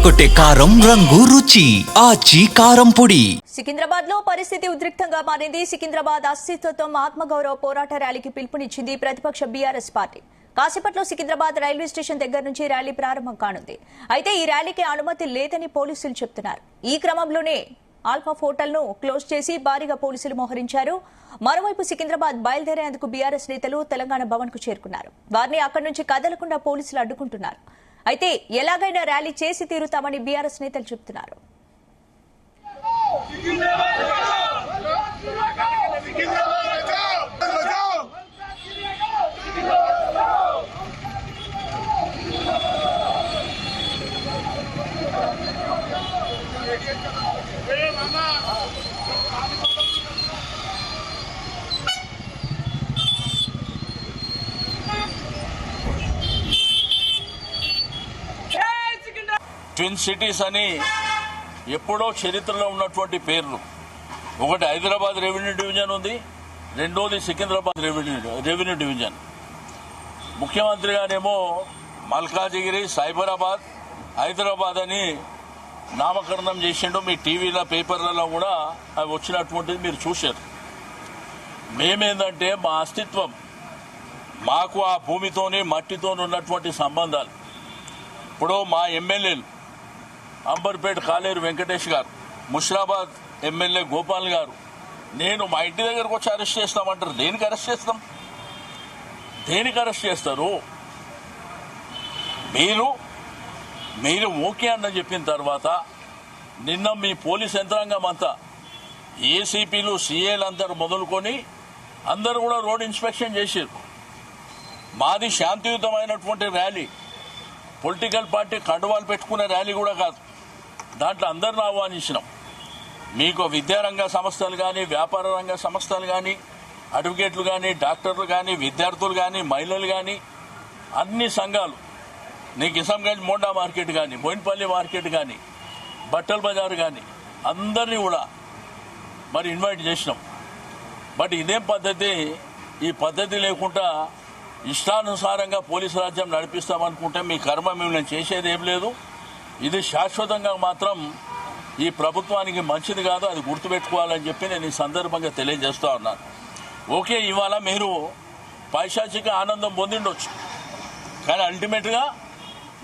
అదరగొట్టే కారం రంగు రుచి ఆచి కారం పొడి. సికింద్రాబాద్ లో పరిస్థితి ఉద్రిక్తంగా మారింది. సికింద్రాబాద్ అస్తిత్వం ఆత్మగౌరవ పోరాట ర్యాలీకి పిలుపునిచ్చింది ప్రతిపక్ష బీఆర్ఎస్ పార్టీ. కాసేపట్లో సికింద్రాబాద్ రైల్వే స్టేషన్ దగ్గర నుంచి ర్యాలీ ప్రారంభం కానుంది. అయితే ఈ ర్యాలీకి అనుమతి లేదని పోలీసులు చెబుతున్నారు. ఈ క్రమంలోనే ఆల్ఫా హోటల్ను క్లోజ్ చేసి భారీగా పోలీసులు మోహరించారు. మరోవైపు సికింద్రాబాద్ బయలుదేరేందుకు బీఆర్ఎస్ నేతలు తెలంగాణ భవన్ కు చేరుకున్నారు. వారిని అక్కడి నుంచి కదలకుండా పోలీసులు అడ్డుకుంటున్నారు. అయితే ఎలాగైనా ర్యాలీ చేసి తీరుతామని బీఆర్ఎస్ నేతలు చెబుతున్నారు. ట్విన్ సిటీస్ అని ఎప్పుడో చరిత్రలో ఉన్నటువంటి పేర్లు. ఒకటి హైదరాబాద్ రెవెన్యూ డివిజన్ ఉంది, రెండోది సికింద్రాబాద్ రెవెన్యూ డివిజన్. ముఖ్యమంత్రి గారేమో మల్కాజిగిరి, సైబరాబాద్, హైదరాబాద్ అని నామకరణం చేసిండు. మీ టీవీల పేపర్లలో కూడా అవి వచ్చినటువంటిది మీరు చూశారు. మేమేందంటే మా అస్తిత్వం, మాకు ఆ భూమితోని మట్టితోని ఉన్నటువంటి సంబంధాలు. ఇప్పుడు మా ఎమ్మెల్యేలు అంబర్పేట కాలేరు వెంకటేష్ గారు, ముషిరాబాద్ ఎమ్మెల్యే గోపాల్ గారు, నేను మా ఇంటి దగ్గరకు వచ్చి అరెస్ట్ చేస్తామంటారు. దేనికి అరెస్ట్ చేస్తాం? దేనికి అరెస్ట్ చేస్తారు? మీరు ఓకే అన్న చెప్పిన తర్వాత నిన్న మీ పోలీస్ యంత్రాంగం అంతా, ఏసీపీలు, సీఏలు అందరూ మొదలుకొని అందరూ కూడా రోడ్ ఇన్స్పెక్షన్ చేశారు. మాది శాంతియుతమైనటువంటి ర్యాలీ, పొలిటికల్ పార్టీ కండువాలు పెట్టుకునే ర్యాలీ కూడా కాదు. దాంట్లో అందరిని ఆహ్వానించినాం. మీకు విద్యారంగ సంస్థలు కానీ, వ్యాపార రంగ సంస్థలు కానీ, అడ్వకేట్లు కానీ, డాక్టర్లు కానీ, విద్యార్థులు కానీ, మహిళలు కానీ, అన్ని సంఘాలు, నీకు కిసంగంజ్ మోండా మార్కెట్ కానీ, బోయిన్పల్లి మార్కెట్ కానీ, బట్టల బజార్ కానీ, అందరినీ కూడా మరి ఇన్వైట్ చేసినాం. బట్ ఇదేం పద్ధతి? ఈ పద్ధతి లేకుండా ఇష్టానుసారంగా పోలీసు రాజ్యం నడిపిస్తామనుకుంటే మీ కర్మ మేము చేసేది ఏం లేదు. ఇది శాశ్వతంగా మాత్రం ఈ ప్రభుత్వానికి మంచిది కాదు, అది గుర్తుపెట్టుకోవాలని చెప్పి నేను ఈ సందర్భంగా తెలియజేస్తా ఉన్నాను. ఓకే, ఇవాళ మీరు పైశాచిక ఆనందం పొందిండొచ్చు, కానీ అల్టిమేట్గా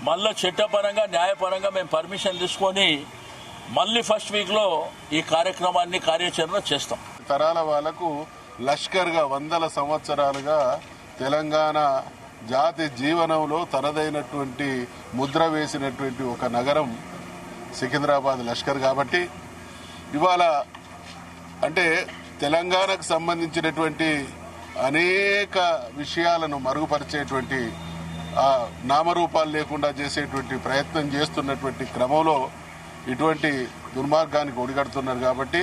మళ్ళీ చట్టపరంగా, న్యాయపరంగా మేము పర్మిషన్ తీసుకొని మళ్ళీ ఫస్ట్ వీక్లో ఈ కార్యక్రమాన్ని కార్యాచరణ చేస్తాం. తరాల వాళ్లకు లష్కర్గా వందల సంవత్సరాలుగా తెలంగాణ జాతి జీవనంలో తనదైనటువంటి ముద్ర వేసినటువంటి ఒక నగరం సికింద్రాబాద్ లష్కర్. కాబట్టి ఇవాళ అంటే తెలంగాణకు సంబంధించినటువంటి అనేక విషయాలను మరుగుపరిచేటువంటి నామరూపాలు లేకుండా చేసేటువంటి ప్రయత్నం చేస్తున్నటువంటి క్రమంలో ఇటువంటి దుర్మార్గానికి ఒడిగడుతున్నారు. కాబట్టి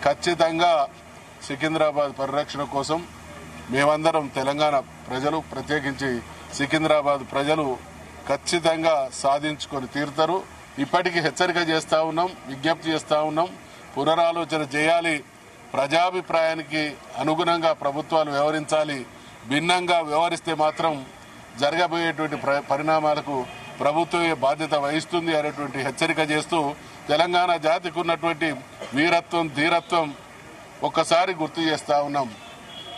ఖచ్చితంగా సికింద్రాబాద్ పరిరక్షణ కోసం మేమందరం, తెలంగాణ ప్రజలు, ప్రత్యేకించి సికింద్రాబాద్ ప్రజలు ఖచ్చితంగా సాధించుకొని తీరుతారు. ఇప్పటికీ హెచ్చరిక చేస్తా ఉన్నాం, విజ్ఞప్తి చేస్తా ఉన్నాం, పునరాలోచన చేయాలి. ప్రజాభిప్రాయానికి అనుగుణంగా ప్రభుత్వాలు వ్యవహరించాలి. భిన్నంగా వ్యవహరిస్తే మాత్రం జరగబోయేటువంటి పరిణామాలకు ప్రభుత్వమే బాధ్యత వహిస్తుంది అనేటువంటి హెచ్చరిక చేస్తూ తెలంగాణ జాతికి ఉన్నటువంటి వీరత్వం, ధీరత్వం ఒక్కసారి గుర్తు చేస్తా ఉన్నాం.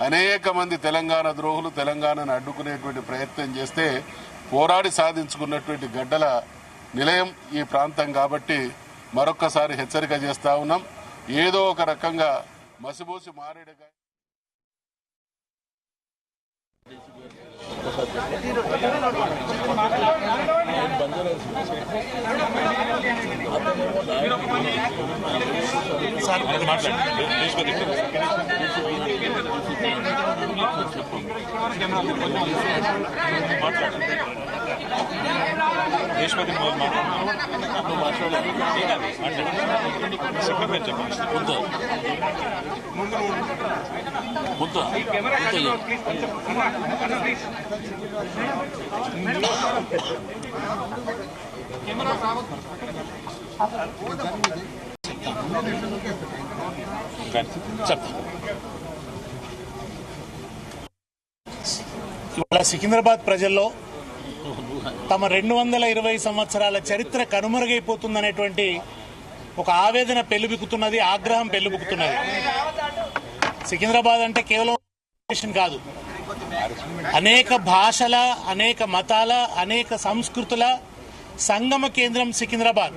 అనేక మంది తెలంగాణ ద్రోహులు తెలంగాణను అడ్డుకునేటువంటి ప్రయత్నం చేస్తే పోరాడి సాధించుకున్నటువంటి గడ్డల నిలయం ఈ ప్రాంతం. కాబట్టి మరొక్కసారి హెచ్చరిక చేస్తా ఉన్నాం. ఏదో ఒక రకంగా మసిబోసి మారేడుగా ఇవాళ సికింద్రాబాద్ ప్రజల్లో తమ 220 సంవత్సరాల చరిత్ర కనుమరుగైపోతుందనేటువంటి ఒక ఆవేదన పెళ్లిబిక్కుతున్నది, ఆగ్రహం పెళ్లిబిక్కుతున్నది. సికింద్రాబాద్ అంటే కేవలం కాదు, అనేక భాషల, అనేక మతాల, అనేక సంస్కృతుల సంగమ కేంద్రం సికింద్రాబాద్.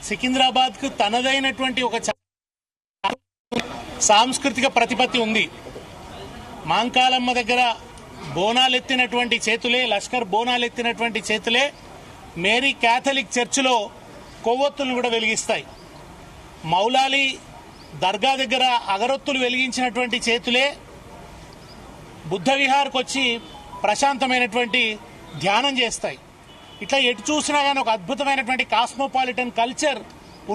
సికింద్రాబాద్కు తనదైనటువంటి ఒక సాంస్కృతిక ప్రతిపత్తి ఉంది. మాంకాలమ్మ దగ్గర బోనాలెత్తినటువంటి చేతులే, లష్కర్ బోనాలెత్తినటువంటి చేతులే మేరీ క్యాథలిక్ చర్చిలో కొవ్వొత్తులను కూడా వెలిగిస్తాయి. మౌలాలి దర్గా దగ్గర అగరొత్తులు వెలిగించినటువంటి చేతులే బుద్ధ విహార్కి వచ్చి ప్రశాంతమైనటువంటి ధ్యానం చేస్తాయి. ఇట్లా ఎటు చూసినా కానీ ఒక అద్భుతమైనటువంటి కాస్మోపాలిటన్ కల్చర్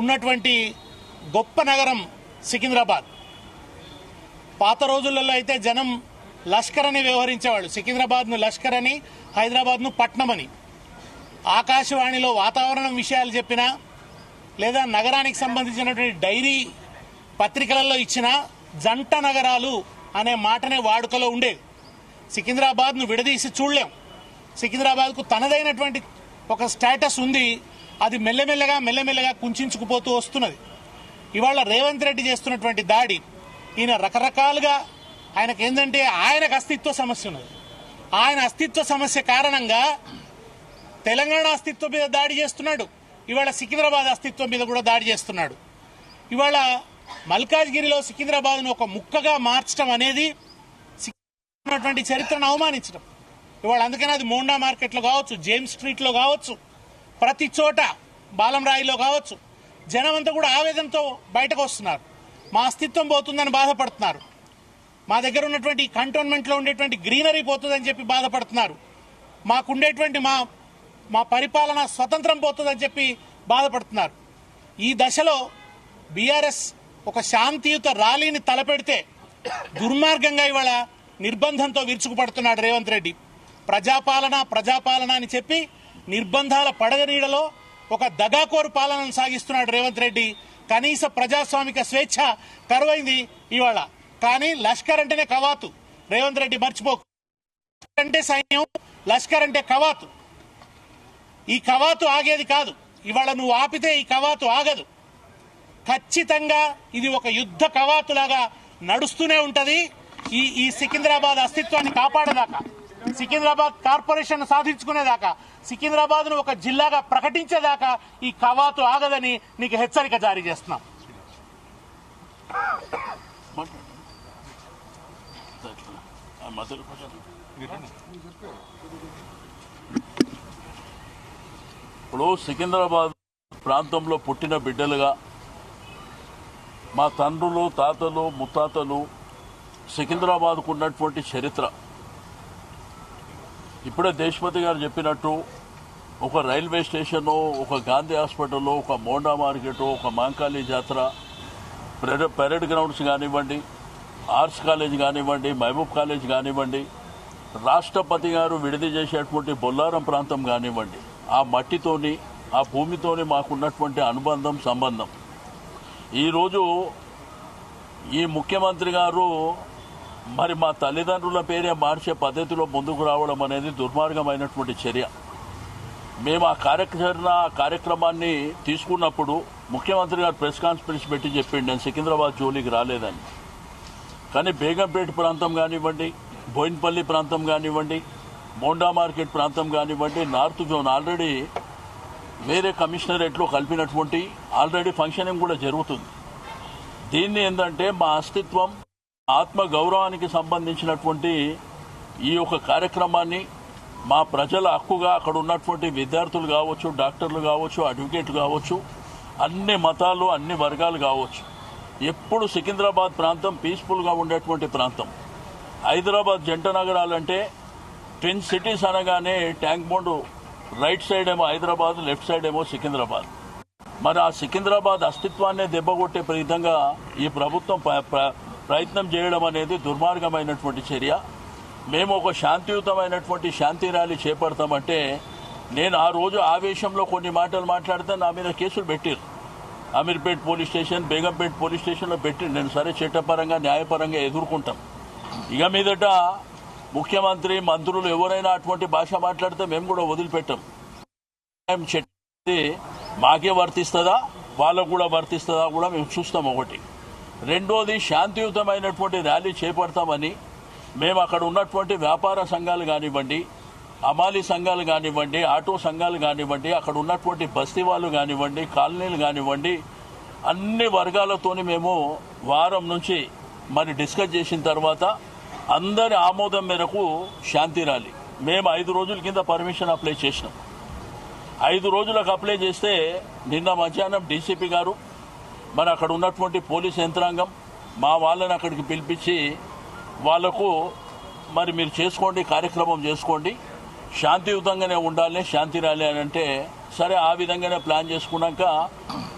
ఉన్నటువంటి గొప్ప నగరం సికింద్రాబాద్. పాత రోజులలో అయితే జనం లష్కర్ అని వ్యవహరించేవాళ్ళు. సికింద్రాబాద్ను లష్కర్ అని, హైదరాబాద్ను పట్నం అని. ఆకాశవాణిలో వాతావరణం విషయాలు చెప్పినా, లేదా నగరానికి సంబంధించినటువంటి డైరీ పత్రికలలో ఇచ్చిన జంట నగరాలు అనే మాటనే వాడుకలో ఉండేది. సికింద్రాబాద్ను విడదీసి చూడలేం. సికింద్రాబాద్కు తనదైనటువంటి ఒక స్టేటస్ ఉంది. అది మెల్లమెల్లగా కుంచుకుపోతూ వస్తున్నది. ఇవాళ రేవంత్ రెడ్డి చేస్తున్నటువంటి దాడి, ఈయన రకరకాలుగా ఆయనకు ఏంటంటే ఆయనకు అస్తిత్వ సమస్య ఉన్నది. ఆయన అస్తిత్వ సమస్య కారణంగా తెలంగాణ అస్తిత్వం మీద దాడి చేస్తున్నాడు. ఇవాళ సికింద్రాబాద్ అస్తిత్వం మీద కూడా దాడి చేస్తున్నాడు. ఇవాళ మల్కాజ్గిరిలో సికింద్రాబాద్ను ఒక ముక్కగా మార్చడం అనేది ఉన్నటువంటి చరిత్రను అవమానించడం. ఇవాళ అందుకని అది మోండా మార్కెట్లో కావచ్చు, జేమ్స్ స్ట్రీట్లో కావచ్చు, ప్రతి చోట బాలంరాయిలో కావచ్చు, జనమంతా కూడా ఆవేదనతో బయటకు వస్తున్నారు. మా అస్తిత్వం పోతుందని బాధపడుతున్నారు. మా దగ్గర ఉన్నటువంటి కంటోన్మెంట్లో ఉండేటువంటి గ్రీనరీ పోతుందని చెప్పి బాధపడుతున్నారు. మాకుండేటువంటి మా పరిపాలన స్వతంత్రం పోతుందని చెప్పి బాధపడుతున్నారు. ఈ దశలో బీఆర్ఎస్ ఒక శాంతియుత ర్యాలీని తలపెడితే దుర్మార్గంగా ఇవాళ నిర్బంధంతో విరుచుకుపడుతున్నాడు రేవంత్ రెడ్డి. ప్రజాపాలన అని చెప్పి నిర్బంధాల పడగనీడలో ఒక దగాకోరు పాలనను సాగిస్తున్నాడు రేవంత్ రెడ్డి. కనీస ప్రజాస్వామిక స్వేచ్ఛ కరువైంది ఇవాళ. కానీ లష్కర్ అంటేనే కవాతు. రేవంత్ రెడ్డి మర్చిపోకు, అంటే సైన్యం, లష్కర్ అంటే కవాతు. ఈ కవాతు ఆగేది కాదు. ఇవాళ నువ్వు ఆపితే ఈ కవాతు ఆగదు. ఖచ్చితంగా ఇది ఒక యుద్ధ కవాతులాగా నడుస్తూనే ఉంటది. ఈ సికింద్రాబాద్ అస్తిత్వాన్ని కాపాడేదాకా, సికింద్రాబాద్ కార్పొరేషన్ సాధించుకునేదాకా, సికింద్రాబాద్ ను ఒక జిల్లాగా ప్రకటించేదాకా ఈ కవాతు ఆగదని నీకు హెచ్చరిక జారీ చేస్తున్నాం. ఇప్పుడు సికింద్రాబాద్ ప్రాంతంలో పుట్టిన బిడ్డలుగా మా తండ్రులు, తాతలు, ముత్తాతలు సికింద్రాబాద్కు ఉన్నటువంటి చరిత్ర, ఇప్పుడే దేశపతి గారు చెప్పినట్టు ఒక రైల్వే స్టేషను, ఒక గాంధీ హాస్పిటల్, ఒక మోండా మార్కెట్, ఒక మాంకాళి జాతర, పెరేడ్ గ్రౌండ్స్ కానివ్వండి, ఆర్ట్స్ కాలేజ్ కానివ్వండి, మహబూబ్ కాలేజ్ కానివ్వండి, రాష్ట్రపతి గారు విడిది చేసేటువంటి బొల్లారం ప్రాంతం కానివ్వండి, ఆ మట్టితోని, ఆ భూమితోని మాకున్నటువంటి అనుబంధం, సంబంధం. ఈరోజు ఈ ముఖ్యమంత్రి గారు మరి మా తల్లిదండ్రుల పేరే మార్చే పద్ధతిలో ముందుకు రావడం అనేది దుర్మార్గమైనటువంటి చర్య. మేము ఆ కార్యక్రమాన్ని తీసుకున్నప్పుడు ముఖ్యమంత్రి గారు ప్రెస్ కాన్ఫరెన్స్ పెట్టి చెప్పిండు, నేను సికింద్రాబాద్ జోలికి రాలేదని. కానీ బేగంపేట ప్రాంతం కానివ్వండి, బోయిన్పల్లి ప్రాంతం కానివ్వండి, మోండా మార్కెట్ ప్రాంతం కానివ్వండి, నార్త్ జోన్ ఆల్రెడీ వేరే కమిషనరేట్లో కలిపినటువంటి ఆల్రెడీ ఫంక్షనింగ్ కూడా జరుగుతుంది. దీన్ని ఏంటంటే మా అస్తిత్వం, ఆత్మ గౌరవానికి సంబంధించినటువంటి ఈ యొక్క కార్యక్రమాన్ని మా ప్రజల హక్కుగా అక్కడ ఉన్నటువంటి విద్యార్థులు కావచ్చు, డాక్టర్లు కావచ్చు, అడ్వకేట్లు కావచ్చు, అన్ని మతాలు, అన్ని వర్గాలు కావచ్చు, ఎప్పుడు సికింద్రాబాద్ ప్రాంతం పీస్ఫుల్గా ఉండేటువంటి ప్రాంతం. హైదరాబాద్ జంట నగరాలంటే ట్విన్ సిటీస్ అనగానే ట్యాంక్ బండ్ రైట్ సైడ్ ఏమో హైదరాబాద్, లెఫ్ట్ సైడ్ ఏమో సికింద్రాబాద్. మరి ఆ సికింద్రాబాద్ అస్తిత్వాన్ని దెబ్బకొట్టే విధంగా ఈ ప్రభుత్వం ప్రయత్నం చేయడం అనేది దుర్మార్గమైనటువంటి చర్య. మేము ఒక శాంతియుతమైనటువంటి శాంతి ర్యాలీ చేపడతామంటే, నేను ఆ రోజు ఆవేశంలో కొన్ని మాటలు మాట్లాడితే నా మీద కేసులు పెట్టారు. Ameerpet police station, Begumpet police స్టేషన్లో పెట్టి, నేను సరే చట్టపరంగా న్యాయపరంగా ఎదుర్కొంటాం. ఇక మీదట ముఖ్యమంత్రి మంత్రులు ఎవరైనా అటువంటి భాష మాట్లాడితే మేము కూడా వదిలిపెట్టాం. మాకే వర్తిస్తుందా వాళ్ళకు కూడా వర్తిస్తుందా కూడా మేము చూస్తాం. ఒకటి. రెండోది, శాంతియుతమైనటువంటి ర్యాలీ చేపడతామని మేము అక్కడ ఉన్నటువంటి వ్యాపార సంఘాలు కానివ్వండి, అమాలీ సంఘాలు కానివ్వండి, ఆటో సంఘాలు కానివ్వండి, అక్కడ ఉన్నటువంటి బస్తీ వాళ్ళు కానివ్వండి, కాలనీలు కానివ్వండి, అన్ని వర్గాలతోని మేము వారం నుంచి మరి డిస్కస్ చేసిన తర్వాత అందరి ఆమోదం మేరకు శాంతి ర్యాలీ మేము 5 రోజుల కింద పర్మిషన్ అప్లై చేసినాం. 5 రోజులకు అప్లై చేస్తే నిన్న మధ్యాహ్నం డీసీపీ గారు మరి అక్కడ ఉన్నటువంటి పోలీస్ యంత్రాంగం మా వాళ్ళని అక్కడికి పిలిపించి వాళ్లకు మరి మీరు చేసుకోండి, కార్యక్రమం చేసుకోండి, శాంతియుతంగానే ఉండాలి శాంతి ర్యాలీ అని అంటే సరే ఆ విధంగానే ప్లాన్ చేసుకున్నాక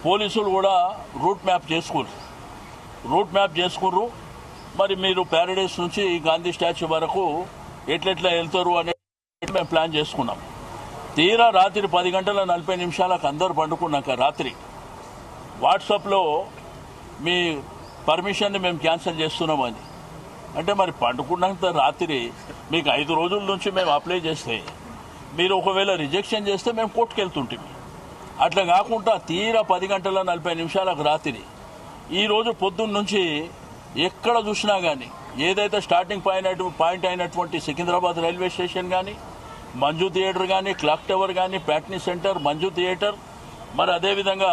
పోలీసులు కూడా రూట్ మ్యాప్ చేసుకుర్రు. మరి మీరు ప్యారడైస్ నుంచి గాంధీ స్టాచ్యూ వరకు ఎట్లెట్లా వెళ్తారు అనేది మేము ప్లాన్ చేసుకున్నాం. తీరా రాత్రి 10:40 అందరూ పండుకున్నాక రాత్రి వాట్సాప్లో మీ పర్మిషన్ని మేము క్యాన్సిల్ చేస్తున్నామని అంటే మరి పండుకున్నంత రాత్రి మీకు 5 రోజుల నుంచి మేము అప్లై చేస్తే మీరు ఒకవేళ రిజెక్షన్ చేస్తే మేము కోర్టుకు వెళ్తుంటాం. అట్లా కాకుండా తీరా 10:40 రాత్రి ఈరోజు పొద్దున్న నుంచి ఎక్కడ చూసినా కానీ ఏదైతే స్టార్టింగ్ పాయింట్ అయినటువంటి సికింద్రాబాద్ రైల్వే స్టేషన్ కానీ, మంజు థియేటర్ కానీ, క్లాక్ టవర్ కానీ, ప్యాట్నీ సెంటర్, మంజు థియేటర్, మరి అదేవిధంగా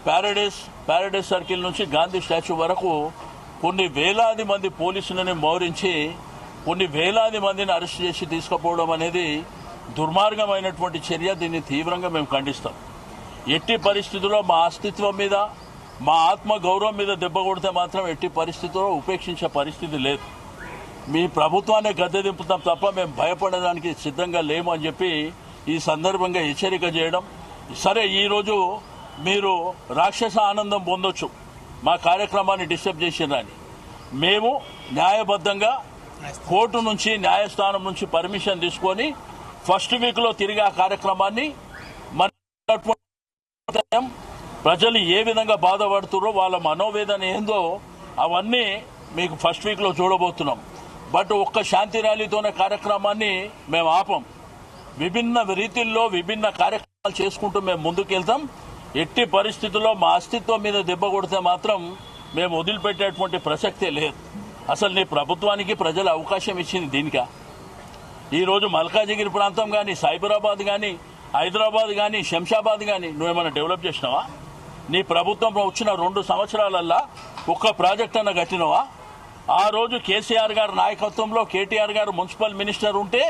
ప్యారడైస్ సర్కిల్ నుంచి గాంధీ స్టాచ్యూ వరకు కొన్ని వేలాది మంది పోలీసులని మోహరించి కొన్ని వేలాది మందిని అరెస్ట్ చేసి తీసుకుపోవడం అనేది దుర్మార్గమైనటువంటి చర్య. దీన్ని తీవ్రంగా మేము ఖండిస్తాం. ఎట్టి పరిస్థితుల్లో మా అస్తిత్వం మీద, మా ఆత్మ గౌరవం మీద దెబ్బ కొడితే మాత్రం ఎట్టి పరిస్థితుల్లో ఉపేక్షించే పరిస్థితి లేదు. మీ ప్రభుత్వాన్ని గద్దె దింపుతాం తప్ప మేము భయపడడానికి సిద్ధంగా లేము అని చెప్పి ఈ సందర్భంగా హెచ్చరిక చేయడం. సరే, ఈరోజు మీరు రాక్షస ఆనందం పొందొచ్చు మా కార్యక్రమాన్ని డిస్టర్బ్ చేసిరని. మేము న్యాయబద్ధంగా కోర్టు నుంచి, న్యాయస్థానం నుంచి పర్మిషన్ తీసుకొని ఫస్ట్ వీక్లో తిరిగి ఆ కార్యక్రమాన్ని ప్రజలు ఏ విధంగా బాధపడుతున్నారో వాళ్ళ మనోవేదన ఏందో అవన్నీ మీకు ఫస్ట్ వీక్లో చూడబోతున్నాం. బట్ ఒక్క శాంతి ర్యాలీతోనే కార్యక్రమాన్ని మేము ఆపం. విభిన్న రీతిల్లో విభిన్న కార్యక్రమాలు చేసుకుంటూ మేము ముందుకెళ్తాం. ఎట్టి పరిస్థితుల్లో మా అస్తిత్వం మీద దెబ్బ కొడితే మాత్రం మేము వదిలిపెట్టేటువంటి ప్రసక్తే లేదు. అసలు నీ ప్రభుత్వానికి ప్రజలు అవకాశం ఇచ్చింది దీనికా? ఈరోజు మల్కాజిగిరి ప్రాంతం కానీ, సైబరాబాద్ కానీ, హైదరాబాద్ కానీ, శంషాబాద్ కానీ నువ్వేమైనా డెవలప్ చేసినావా? నీ ప్రభుత్వం వచ్చిన 2 సంవత్సరాలల్లా ఒక్క ప్రాజెక్ట్ అన్న కట్టినవా? ఆ రోజు కేసీఆర్ గారి నాయకత్వంలో కేటీఆర్ గారు మున్సిపల్ మినిస్టర్ ఉంటే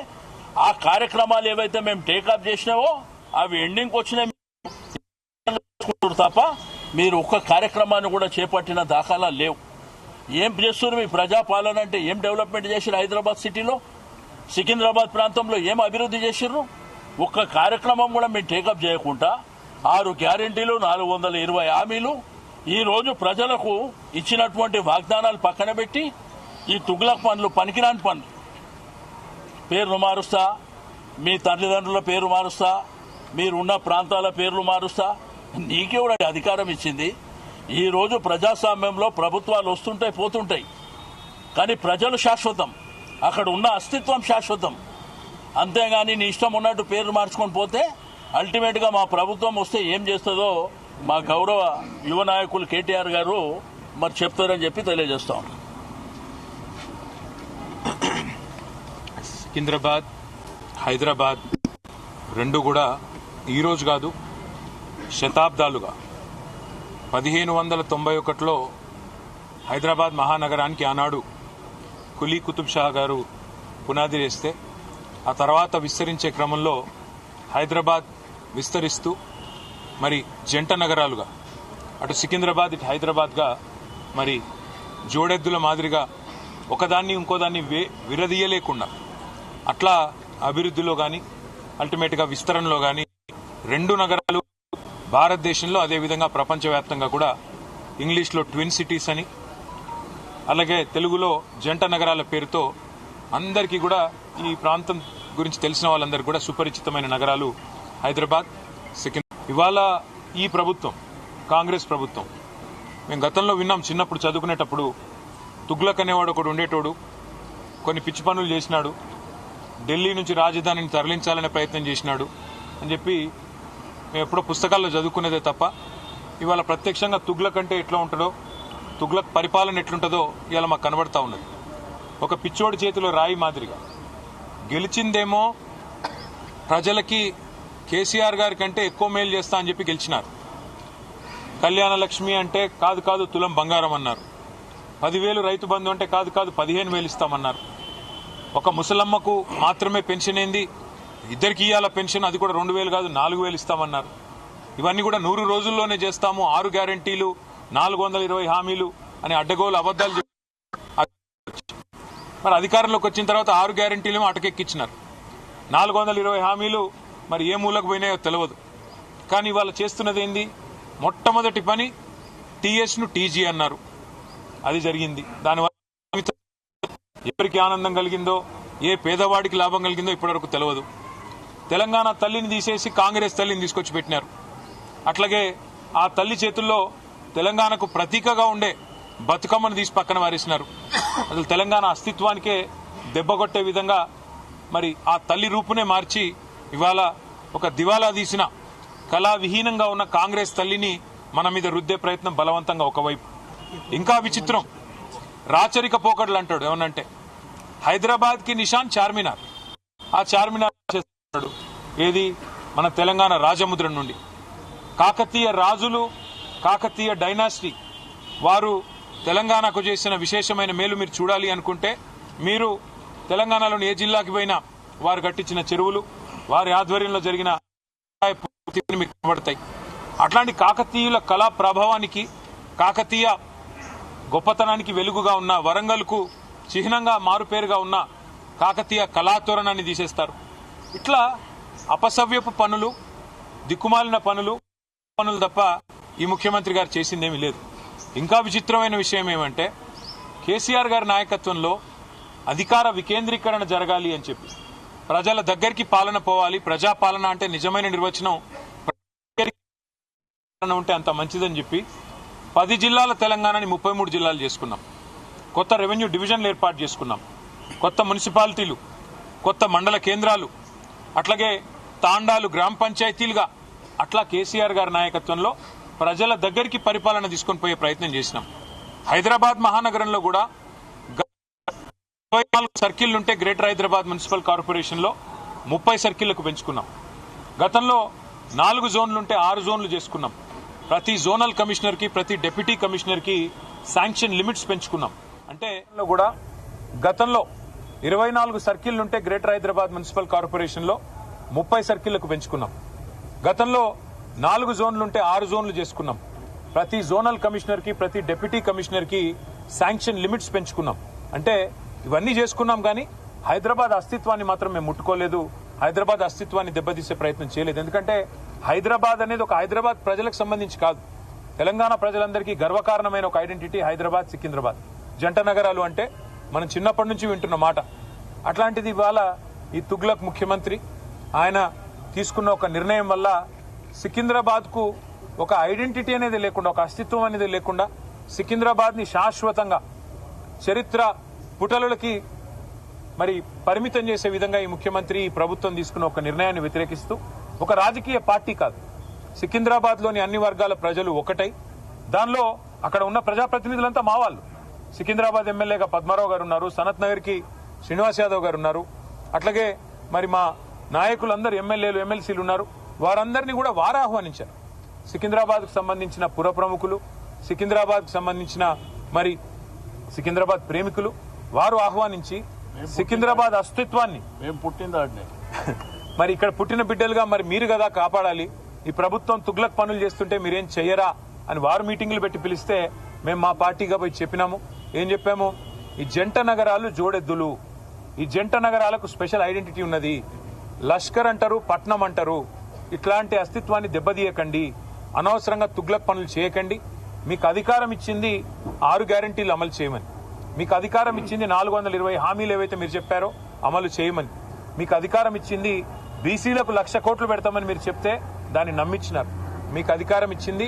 ఆ కార్యక్రమాలు ఏవైతే మేము టేకప్ చేసినావో అవి ఎండింగ్కి వచ్చినాయి తప్ప మీరు ఒక్క కార్యక్రమాన్ని కూడా చేపట్టిన దాఖలాలు లేవు. ఏం చేస్తున్నారు? మీ ప్రజాపాలన అంటే ఏం డెవలప్మెంట్ చేశారు? హైదరాబాద్ సిటీలో, సికింద్రాబాద్ ప్రాంతంలో ఏం అభివృద్ధి చేశారు? ఒక్క కార్యక్రమం కూడా మీరు టేకప్ చేయకుండా 6 గ్యారెంటీలు, 420 హామీలు ఈ రోజు ప్రజలకు ఇచ్చినటువంటి వాగ్దానాలు పక్కన పెట్టి ఈ తుగ్లక్ పనులు, పనికిరాని పనులు, పేర్లు మారుస్తా, మీ తల్లిదండ్రుల పేరు మారుస్తా, మీరున్న ప్రాంతాల పేర్లు మారుస్తా, నీకెవడ అధికారం ఇచ్చింది? ఈ రోజు ప్రజాస్వామ్యంలో ప్రభుత్వాలు వస్తుంటాయి, పోతుంటాయి, కానీ ప్రజలు శాశ్వతం, అక్కడ ఉన్న అస్తిత్వం శాశ్వతం. అంతేగాని నీ ఇష్టం ఉన్నట్టు పేర్లు మార్చుకొని పోతే అల్టిమేట్ గా మా ప్రభుత్వం వస్తే ఏం చేస్తుందో మా గౌరవ యువ నాయకులు కేటీఆర్ గారు మరి చెప్తారని చెప్పి తెలియజేస్తాం. సికింద్రాబాద్, హైదరాబాద్ రెండు కూడా ఈరోజు కాదు, శతాబ్దాలుగా 1591లో హైదరాబాద్ మహానగరానికి ఆనాడు కులీ కుతుబ్ షా గారు పునాది వేస్తే ఆ తర్వాత విస్తరించే క్రమంలో హైదరాబాద్ విస్తరిస్తూ మరి జంట నగరాలుగా అటు సికింద్రాబాద్ ఇటు హైదరాబాద్గా మరి జోడెద్దుల మాదిరిగా ఒకదాన్ని ఇంకోదాన్ని విరదీయలేకుండా అట్లా అభివృద్ధిలో కానీ అల్టిమేట్గా విస్తరణలో కానీ 2 నగరాలు భారతదేశంలో అదేవిధంగా ప్రపంచవ్యాప్తంగా కూడా ఇంగ్లీష్లో ట్విన్ సిటీస్ అని, అలాగే తెలుగులో జంట నగరాల పేరుతో అందరికీ కూడా ఈ ప్రాంతం గురించి తెలిసిన వాళ్ళందరికీ కూడా సుపరిచితమైన నగరాలు హైదరాబాద్, సికింద్రాబాద్. ఇవాళ ఈ ప్రభుత్వం, కాంగ్రెస్ ప్రభుత్వం, మేము గతంలో విన్నాం, చిన్నప్పుడు చదువుకునేటప్పుడు తుగ్లక్ అనేవాడు ఒకడు ఉండేటోడు, కొన్ని పిచ్చి పనులు చేసినాడు, ఢిల్లీ నుంచి రాజధానిని తరలించాలనే ప్రయత్నం చేసినాడు అని చెప్పి మేము ఎప్పుడో పుస్తకాల్లో చదువుకునేదే తప్ప ఇవాళ ప్రత్యక్షంగా తుగ్లక్ అంటే ఎట్లా ఉంటుందో, తుగ్లక్ పరిపాలన ఎట్లుంటుందో ఇవాళ మాకు కనబడతా ఉన్నది. ఒక పిచ్చోడి చేతిలో రాయి మాదిరిగా గెలిచిందేమో ప్రజలకి కేసీఆర్ గారి కంటే ఎక్కువ మేలు చేస్తా అని చెప్పి గెలిచినారు. కళ్యాణ లక్ష్మి అంటే కాదు తులం బంగారం అన్నారు. 10,000 రైతు బంధు అంటే కాదు 15,000 ఇస్తామన్నారు. ఒక ముసలమ్మకు మాత్రమే పెన్షన్ ఏంది, ఇద్దరికి ఇయ్యాల పెన్షన్, అది కూడా 2,000 కాదు 4,000 ఇస్తామన్నారు. ఇవన్నీ కూడా 100 రోజుల్లోనే చేస్తాము, 6 గ్యారంటీలు, 420 హామీలు అని అడ్డగోలు అబద్దాలు. మరి అధికారంలోకి వచ్చిన తర్వాత 6 గ్యారంటీలేమో అటకెక్కించినారు, 420 హామీలు మరి ఏ మూలకు పోయినాయో తెలియదు. కానీ ఇవాళ చేస్తున్నది ఏంది, మొట్టమొదటి పని టీఎస్ను టీజీ అన్నారు, అది జరిగింది. దానివల్ల ఎవరికి ఆనందం కలిగిందో, ఏ పేదవాడికి లాభం కలిగిందో ఇప్పటివరకు తెలియదు. తెలంగాణ తల్లిని తీసేసి కాంగ్రెస్ తల్లిని తీసుకొచ్చి పెట్టినారు. అట్లాగే ఆ తల్లి చేతుల్లో తెలంగాణకు ప్రతీకగా ఉండే బతుకమ్మను తీసి పక్కన వారేసినారు. అసలు తెలంగాణ అస్తిత్వానికే దెబ్బకొట్టే విధంగా మరి ఆ తల్లి రూపునే మార్చి ఇవాళ ఒక దివాలా తీసిన కళావిహీనంగా ఉన్న కాంగ్రెస్ తల్లిని మన మీద రుద్దే ప్రయత్నం బలవంతంగా ఒకవైపు. ఇంకా విచిత్రం, రాచరిక పోకడలు అంటాడు. ఏమనంటే హైదరాబాద్ కి నిషాన్ చార్మినార్, ఆ చార్మినార్ చేస్తాడు ఏది, మన తెలంగాణ రాజముద్ర నుండి. కాకతీయ రాజులు, కాకతీయ డైనాసిటీ వారు తెలంగాణకు చేసిన విశేషమైన మేలు మీరు చూడాలి అనుకుంటే మీరు తెలంగాణలోని ఏ జిల్లాకి పోయినా వారు కట్టించిన చెరువులు, వారి ఆధ్వర్యంలో జరిగిన మీకు కనబడతాయి. అట్లాంటి కాకతీయుల కళా ప్రభావానికి, కాకతీయ గొప్పతనానికి వెలుగుగా ఉన్న, వరంగల్కు చిహ్నంగా మారుపేరుగా ఉన్న కాకతీయ కళాతోరణాన్ని తీసేస్తారు. ఇట్లా అపసవ్యపు పనులు, దిక్కుమాలిన పనులు తప్ప ఈ ముఖ్యమంత్రి గారు చేసిందేమీ లేదు. ఇంకా విచిత్రమైన విషయం ఏమంటే కేసీఆర్ గారి నాయకత్వంలో అధికార వికేంద్రీకరణ జరగాలి అని చెప్పి, ప్రజల దగ్గరికి పాలన పోవాలి, ప్రజాపాలన అంటే నిజమైన నిర్వచనం ఉంటే అంత మంచిదని చెప్పి 10 జిల్లాల తెలంగాణని 33 జిల్లాలు చేసుకున్నాం. కొత్త రెవెన్యూ డివిజన్లు ఏర్పాటు చేసుకున్నాం, కొత్త మున్సిపాలిటీలు, కొత్త మండల కేంద్రాలు, అట్లాగే తాండాలు గ్రామ పంచాయతీలుగా అట్లా కేసీఆర్ గారి నాయకత్వంలో ప్రజల దగ్గరికి పరిపాలన తీసుకొని పోయే ప్రయత్నం చేసినాం. హైదరాబాద్ మహానగరంలో కూడా 24 సర్కిళ్లుంటే గ్రేటర్ హైదరాబాద్ మున్సిపల్ కార్పొరేషన్ లో 30 సర్కిళ్లకు పెంచుకున్నాం. గతంలో 4 జోన్లుంటే 6 జోన్లు చేసుకున్నాం. ప్రతి జోనల్ కమిషనర్ కి, ప్రతి డిప్యూటీ కమిషనర్ కి శాంక్షన్ లిమిట్స్ పెంచుకున్నాం. అంటే కూడా గతంలో 24 సర్కిళ్లుంటే గ్రేటర్ హైదరాబాద్ మున్సిపల్ కార్పొరేషన్ లో 30 సర్కిళ్లకు పెంచుకున్నాం. గతంలో 4 జోన్లుంటే 6 జోన్లు చేసుకున్నాం. ప్రతి జోనల్ కమిషనర్ కి, ప్రతి డిప్యూటీ కమిషనర్ కి శాంక్షన్ లిమిట్స్ పెంచుకున్నాం. అంటే ఇవన్నీ చేసుకున్నాం, కానీ హైదరాబాద్ అస్తిత్వాన్ని మాత్రం మేము ముట్టుకోలేదు, హైదరాబాద్ అస్తిత్వాన్ని దెబ్బతీసే ప్రయత్నం చేయలేదు. ఎందుకంటే హైదరాబాద్ అనేది ఒక హైదరాబాద్ ప్రజలకు సంబంధించి కాదు, తెలంగాణ ప్రజలందరికీ గర్వకారణమైన ఒక ఐడెంటిటీ హైదరాబాద్, సికింద్రాబాద్ జంట నగరాలు అంటే మనం చిన్నప్పటి నుంచి వింటున్న మాట. అట్లాంటిది ఇవాళ ఈ తుగ్లక్ ముఖ్యమంత్రి ఆయన తీసుకున్న ఒక నిర్ణయం వల్ల సికింద్రాబాద్ కు ఒక ఐడెంటిటీ అనేది లేకుండా, ఒక అస్తిత్వం అనేది లేకుండా సికింద్రాబాద్ ని శాశ్వతంగా చరిత్ర పుటలకి మరి పరిమితం చేసే విధంగా ఈ ముఖ్యమంత్రి, ఈ ప్రభుత్వం తీసుకున్న ఒక నిర్ణయాన్ని వ్యతిరేకిస్తూ, ఒక రాజకీయ పార్టీ కాదు, సికింద్రాబాద్ లోని అన్ని వర్గాల ప్రజలు ఒకటై, దానిలో అక్కడ ఉన్న ప్రజాప్రతినిధులంతా మా వాళ్ళు. సికింద్రాబాద్ ఎమ్మెల్యేగా పద్మారావు గారు ఉన్నారు, సనత్ నగర్ కి శ్రీనివాస్ యాదవ్ గారు ఉన్నారు, అట్లాగే మరి మా నాయకులందరూ ఎమ్మెల్యేలు, ఎమ్మెల్సీలు ఉన్నారు. వారందరినీ కూడా వారు ఆహ్వానించారు. సికింద్రాబాద్ కు సంబంధించిన పుర ప్రముఖులు, సికింద్రాబాద్ కు సంబంధించిన మరి సికింద్రాబాద్ ప్రేమికులు వారు ఆహ్వానించి సికింద్రాబాద్ అస్తిత్వాన్ని, మేము పుట్టిందాడిని మరి ఇక్కడ పుట్టిన బిడ్డలుగా మరి మీరు కదా కాపాడాలి, ఈ ప్రభుత్వం తుగ్లక్ పనులు చేస్తుంటే మీరేం చెయ్యరా అని వారు మీటింగులు పెట్టి పిలిస్తే మేము మా పార్టీగా పోయి చెప్పినాము. ఏం చెప్పాము, ఈ జంట నగరాలు జోడెద్దులు, ఈ జంట నగరాలకు స్పెషల్ ఐడెంటిటీ ఉన్నది, లష్కర్ అంటారు, పట్నం అంటారు, ఇట్లాంటి అస్తిత్వాన్ని దెబ్బతీయకండి, అనవసరంగా తుగ్లక్ పనులు చేయకండి. మీకు అధికారం ఇచ్చింది 6 గ్యారంటీలు అమలు చేయమని, మీకు అధికారం ఇచ్చింది 420 హామీలు ఏవైతే మీరు చెప్పారో అమలు చేయమని, మీకు అధికారం ఇచ్చింది బీసీలకు 1,00,000 కోట్లు పెడతామని మీరు చెప్తే దాన్ని నమ్మించినారు. మీకు అధికారం ఇచ్చింది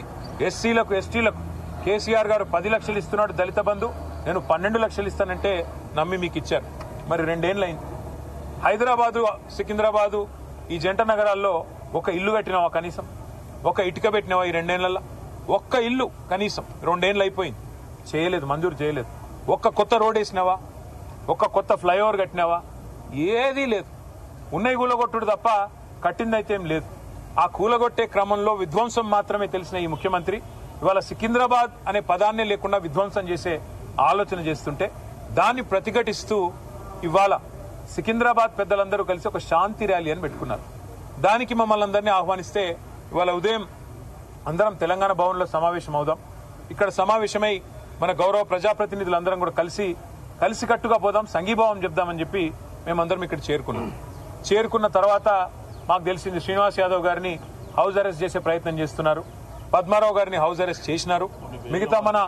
ఎస్సీలకు, ఎస్టీలకు, కేసీఆర్ గారు 10 లక్షలు ఇస్తున్నాడు దళిత బంధు, నేను 12 లక్షలు ఇస్తానంటే నమ్మి మీకు ఇచ్చారు. మరి 2 ఏళ్ళు అయింది. హైదరాబాదు, సికింద్రాబాదు ఈ జంట నగరాల్లో ఒక ఇల్లు కట్టినావా కనీసం? ఒక ఇటుక పెట్టినావా ఈ 2 ఏళ్లలో? ఒక్క ఇల్లు కనీసం 2 ఏళ్ళు అయిపోయింది, చేయలేదు, మంజూరు చేయలేదు. ఒక్క కొత్త రోడ్ వేసినావా? ఒక్క కొత్త ఫ్లైఓవర్ కట్టినావా? ఏదీ లేదు. ఉన్నవి కూలగొట్టుడు తప్ప కట్టిందైతే ఏం లేదు. ఆ కూలగొట్టే క్రమంలో విధ్వంసం మాత్రమే తెలిసిన ఈ ముఖ్యమంత్రి ఇవాళ సికింద్రాబాద్ అనే పదాన్నే లేకుండా విధ్వంసం చేసే ఆలోచన చేస్తుంటే దాన్ని ప్రతిఘటిస్తూ ఇవాళ సికింద్రాబాద్ పెద్దలందరూ కలిసి ఒక శాంతి ర్యాలీ అని పెట్టుకున్నారు. దానికి మమ్మల్ని అందరినీ ఆహ్వానిస్తే ఇవాళ ఉదయం అందరం తెలంగాణ భవన్లో సమావేశం అవుదాం, ఇక్కడ సమావేశమై మన గౌరవ ప్రజాప్రతినిధులందరం కూడా కలిసికట్టుగా పోదాం, సంఘీభావం చెప్దామని చెప్పి మేమందరం ఇక్కడ చేరుకున్న తర్వాత మాకు తెలిసింది శ్రీనివాస్ యాదవ్ గారిని హౌస్ అరెస్ట్ చేసే ప్రయత్నం చేస్తున్నారు, పద్మారావు గారిని హౌస్ అరెస్ట్ చేసినారు, మిగతా మన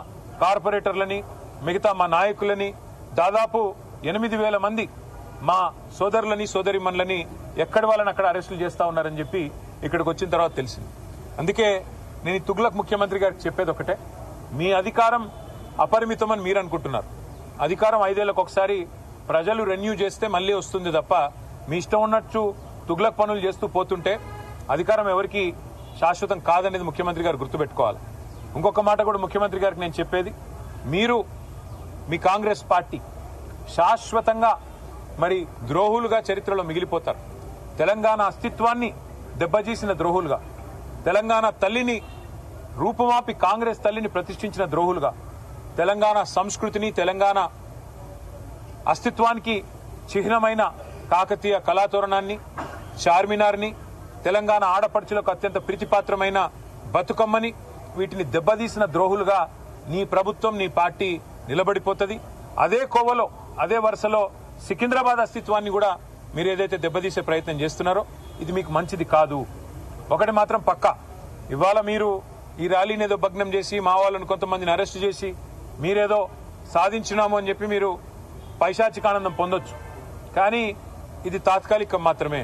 కార్పొరేటర్లని, మిగతా మా నాయకులని, దాదాపు 8,000 మంది మా సోదరులని సోదరిమణులని ఎక్కడి వాళ్ళని అక్కడ అరెస్టులు చేస్తా ఉన్నారని చెప్పి ఇక్కడికి వచ్చిన తర్వాత తెలిసింది. అందుకే నేను ఈ తుగ్లక్ ముఖ్యమంత్రి గారికి చెప్పేది ఒకటే, మీ అధికారం అపరిమితమని మీరు అనుకుంటున్నారు. అధికారం 5 ఏళ్లకు ఒకసారి ప్రజలు రెన్యూ చేస్తే మళ్లీ వస్తుంది తప్ప మీ ఇష్టం ఉన్నట్టు తుగ్లక్ పనులు చేస్తూ పోతుంటే అధికారం ఎవరికి శాశ్వతం కాదనేది ముఖ్యమంత్రి గారు గుర్తుపెట్టుకోవాలి. ఇంకొక మాట కూడా ముఖ్యమంత్రి గారికి నేను చెప్పేది, మీరు మీ కాంగ్రెస్ పార్టీ శాశ్వతంగా మరి ద్రోహులుగా చరిత్రలో మిగిలిపోతారు. తెలంగాణ అస్తిత్వాన్ని దెబ్బతీసిన ద్రోహులుగా, తెలంగాణ తల్లిని రూపుమాపి కాంగ్రెస్ తల్లిని ప్రతిష్ఠించిన ద్రోహులుగా, తెలంగాణ సంస్కృతిని, తెలంగాణ అస్తిత్వానికి చిహ్నమైన కాకతీయ కళాతోరణాన్ని, చార్మినార్ని, తెలంగాణ ఆడపడుచులకు అత్యంత ప్రీతిపాత్రమైన బతుకమ్మని, వీటిని దెబ్బతీసిన ద్రోహులుగా నీ ప్రభుత్వం, నీ పార్టీ నిలబడిపోతుంది. అదే కోవలో, అదే వరుసలో సికింద్రాబాద్ అస్తిత్వాన్ని కూడా మీరు ఏదైతే దెబ్బతీసే ప్రయత్నం చేస్తున్నారో ఇది మీకు మంచిది కాదు. ఒకటి మాత్రం పక్కా, ఇవాళ మీరు ఈ ర్యాలీని ఏదో భగ్నం చేసి మా వాళ్ళని కొంతమందిని అరెస్టు చేసి మీరేదో సాధించినాము అని చెప్పి మీరు పైశాచికానందం పొందొచ్చు, కానీ ఇది తాత్కాలికం మాత్రమే.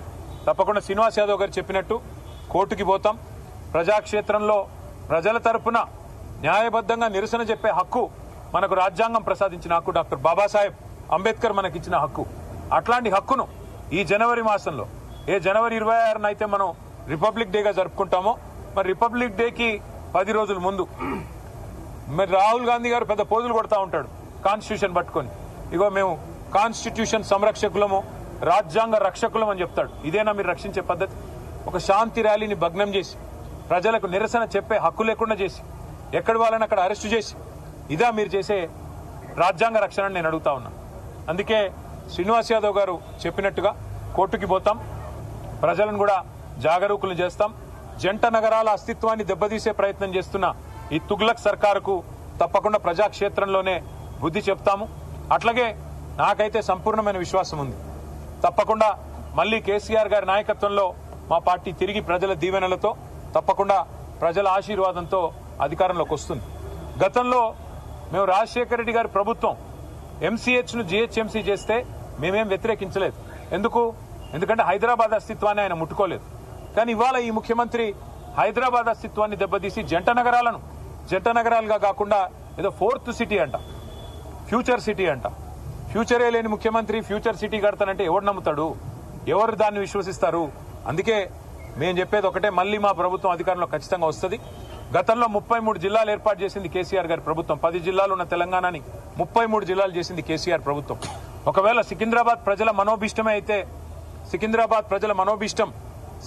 తప్పకుండా శ్రీనివాస్ యాదవ్ గారు చెప్పినట్టు కోర్టుకి పోతాం. ప్రజాక్షేత్రంలో ప్రజల తరపున న్యాయబద్దంగా నిరసన చెప్పే హక్కు మనకు రాజ్యాంగం ప్రసాదించిన హక్కు, డాక్టర్ బాబాసాహెబ్ అంబేద్కర్ మనకిచ్చిన హక్కు. అట్లాంటి హక్కును ఈ జనవరి మాసంలో, ఏ జనవరి 26న అయితే మనం రిపబ్లిక్ డేగా జరుపుకుంటామో, మరి రిపబ్లిక్ డేకి 10 రోజుల ముందు మరి రాహుల్ గాంధీ గారు పెద్ద పోజులు కొడతా ఉంటాడు కాన్స్టిట్యూషన్ పట్టుకొని, ఇగో మేము కాన్స్టిట్యూషన్ సంరక్షకులము, రాజ్యాంగ రక్షకులం అని చెప్తాడు. ఇదేనా మీరు రక్షించే పద్ధతి? ఒక శాంతి ర్యాలీని భగ్నం చేసి, ప్రజలకు నిరసన చెప్పే హక్కు లేకుండా చేసి, ఎక్కడి వాళ్ళని అక్కడ అరెస్టు చేసి, ఇదా మీరు చేసే రాజ్యాంగ రక్షణ నేను అడుగుతా ఉన్నా. అందుకే శ్రీనివాస్ యాదవ్ గారు చెప్పినట్టుగా కోర్టుకి పోతాం, ప్రజలను కూడా జాగరూకులు చేస్తాం. జంట నగరాల అస్తిత్వాన్ని దెబ్బతీసే ప్రయత్నం చేస్తున్న ఈ తుగ్లక్ సర్కారుకు తప్పకుండా ప్రజాక్షేత్రంలోనే బుద్ధి చెప్తాము. అట్లాగే నాకైతే సంపూర్ణమైన విశ్వాసం ఉంది, తప్పకుండా మళ్లీ కేసీఆర్ గారి నాయకత్వంలో మా పార్టీ తిరిగి ప్రజల దీవెనలతో, తప్పకుండా ప్రజల ఆశీర్వాదంతో అధికారంలోకి వస్తుంది. గతంలో మేము రాజశేఖర రెడ్డి గారి ప్రభుత్వం ఎంసీహెచ్ను జీహెచ్ఎంసీ చేస్తే మేమేం వ్యతిరేకించలేదు. ఎందుకంటే హైదరాబాద్ అస్తిత్వాన్ని ఆయన ముట్టుకోలేదు. కానీ ఇవాళ ఈ ముఖ్యమంత్రి హైదరాబాద్ అస్తిత్వాన్ని దెబ్బతీసి జంట నగరాలుగా కాకుండా ఏదో 4th సిటీ అంట, ఫ్యూచర్ సిటీ అంట. ఫ్యూచరే లేని ముఖ్యమంత్రి ఫ్యూచర్ సిటీ కడతానంటే ఎవరు నమ్ముతాడు? ఎవరు దాన్ని విశ్వసిస్తారు? అందుకే మేము చెప్పేది ఒకటే, మళ్లీ మా ప్రభుత్వం అధికారంలో ఖచ్చితంగా వస్తుంది. గతంలో 33 జిల్లాలు ఏర్పాటు చేసింది కేసీఆర్ గారి ప్రభుత్వం. 10 జిల్లాలు ఉన్న తెలంగాణని 33 జిల్లాలు చేసింది కేసీఆర్ ప్రభుత్వం. ఒకవేళ సికింద్రాబాద్ ప్రజల మనోభిష్టమే అయితే,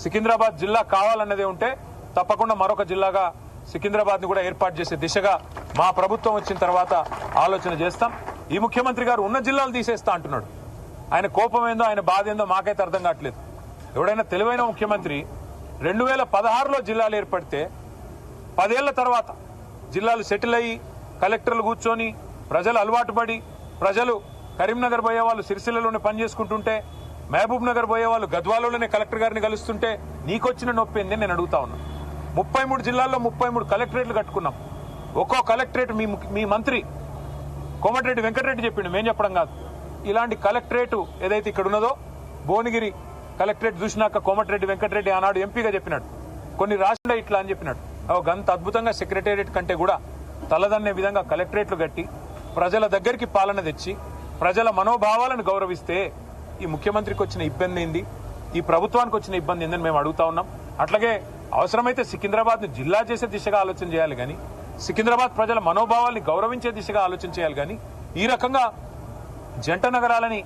సికింద్రాబాద్ జిల్లా కావాలన్నదే ఉంటే తప్పకుండా మరొక జిల్లాగా సికింద్రాబాద్ ని కూడా ఏర్పాటు చేసే దిశగా మా ప్రభుత్వం వచ్చిన తర్వాత ఆలోచన చేస్తాం. ఈ ముఖ్యమంత్రి గారు ఉన్న జిల్లాలు తీసేస్తా అంటున్నాడు. ఆయన కోపం ఏందో, ఆయన బాధ ఏందో మాకైతే అర్థం కావట్లేదు. ఎవడైనా తెలివైన ముఖ్యమంత్రి 2016లో జిల్లాలు ఏర్పడితే 10 ఏళ్ల తర్వాత జిల్లాలు సెటిల్ అయ్యి కలెక్టర్లు కూర్చొని ప్రజలు అలవాటు పడి, ప్రజలు కరీంనగర్ పోయే వాళ్ళు సిరిసిల్లలోనే పనిచేసుకుంటుంటే, మహబూబ్ నగర్ పోయే వాళ్ళు గద్వాలలోనే కలెక్టర్ గారిని కలుస్తుంటే నీకొచ్చిన నొప్పి ఏంది నేను అడుగుతా ఉన్నా. 33 జిల్లాల్లో 33 కలెక్టరేట్లు కట్టుకున్నాం. ఒక్కో కలెక్టరేట్ మీ మంత్రి కోమటిరెడ్డి వెంకటరెడ్డి చెప్పిండు, మేం చెప్పడం కాదు. ఇలాంటి కలెక్టరేట్ ఏదైతే ఇక్కడ ఉన్నదో, భువనగిరి కలెక్టరేట్ చూసినాక కోమటిరెడ్డి వెంకటరెడ్డి ఆనాడు ఎంపీగా చెప్పినాడు, కొన్ని రాష్ట్రాలు ఇట్లా అని చెప్పినాడు. గంత అద్భుతంగా సెక్రటేరియట్ కంటే కూడా తలదన్నే విధంగా కలెక్టరేట్లు కట్టి ప్రజల దగ్గరికి పాలన తెచ్చి ప్రజల మనోభావాలను గౌరవిస్తే ఈ ముఖ్యమంత్రికి వచ్చిన ఇబ్బంది ఏంది, ఈ ప్రభుత్వానికి వచ్చిన ఇబ్బంది ఏందని మేము అడుగుతా ఉన్నాం. అట్లాగే అవసరమైతే సికింద్రాబాద్ను జిల్లా చేసే దిశగా ఆలోచన చేయాలి కానీ, సికింద్రాబాద్ ప్రజల మనోభావాల్ని గౌరవించే దిశగా ఆలోచన చేయాలి కానీ, ఈ రకంగా జంట నగరాలని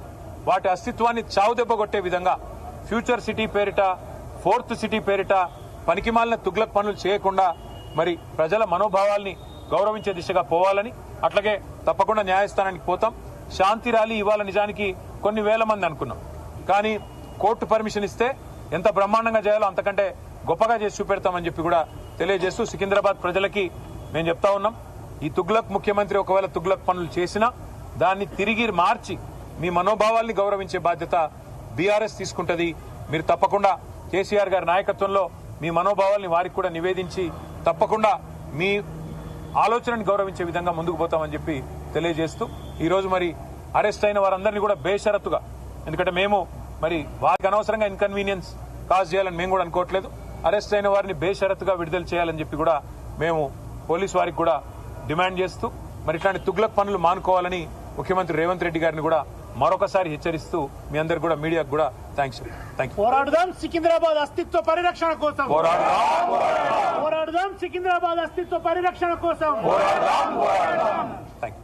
వాటి అస్తిత్వాన్ని చావుదెబ్బ కొట్టే విధంగా ఫ్యూచర్ సిటీ పేరిట, ఫోర్త్ సిటీ పేరిట పనికిమాలిన తుగ్లక్ పనులు చేయకుండా మరి ప్రజల మనోభావాల్ని గౌరవించే దిశగా పోవాలని, అట్లాగే తప్పకుండా న్యాయస్థానానికి పోతాం. శాంతి ర్యాలీ ఇవాళ నిజానికి కొన్ని వేల మంది అనుకున్నాం, కానీ కోర్టు పర్మిషన్ ఇస్తే ఎంత బ్రహ్మాండంగా చేయాలో అంతకంటే గొప్పగా చేసి చూపెడతామని చెప్పి కూడా తెలియజేస్తూ సికింద్రాబాద్ ప్రజలకి మేము చెప్తా ఉన్నాం, ఈ తుగ్లక్ ముఖ్యమంత్రి ఒకవేళ తుగ్లక్ పనులు చేసినా దాన్ని తిరిగి మార్చి మీ మనోభావాల్ని గౌరవించే బాధ్యత బీఆర్ఎస్ తీసుకుంటది. మీరు తప్పకుండా కేసీఆర్ గారి నాయకత్వంలో మీ మనోభావాల్ని వారికి కూడా నివేదించి తప్పకుండా మీ ఆలోచనని గౌరవించే విధంగా ముందుకు పోతామని చెప్పి తెలియజేస్తూ ఈరోజు మరి అరెస్ట్ అయిన వారందరినీ కూడా బేషరతుగా, ఎందుకంటే మేము మరి వారికి అనవసరంగా ఇన్కన్వీనియన్స్ కాజ్ చేయాలని మేము కూడా అనుకోవట్లేదు, అరెస్ట్ అయిన వారిని బేషరతుగా విడుదల చేయాలని చెప్పి కూడా మేము పోలీసు వారికి కూడా డిమాండ్ చేస్తూ మరి ఇట్లాంటి తుగ్లక్ పనులు మానుకోవాలని ముఖ్యమంత్రి రేవంత్ రెడ్డి గారిని కూడా మరొకసారి హెచ్చరిస్తూ మీ అందరు కూడా మీడియాకు కూడా థ్యాంక్స్. పోరాడుదాం సికింద్రాబాద్ అస్తిత్వ పరిరక్షణ కోసం, పోరాడుదాం సికింద్రాబాద్ అస్తిత్వ పరిరక్షణ కోసం. థ్యాంక్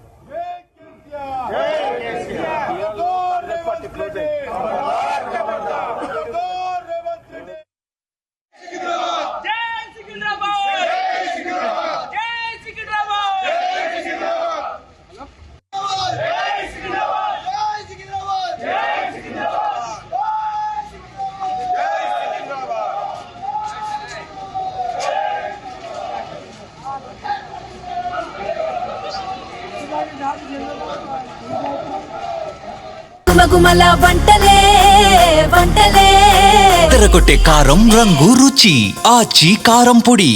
గుమగుమల వంటలే వంటలే తెరకొట్టే కారం రంగు రుచి ఆచి కారం పొడి.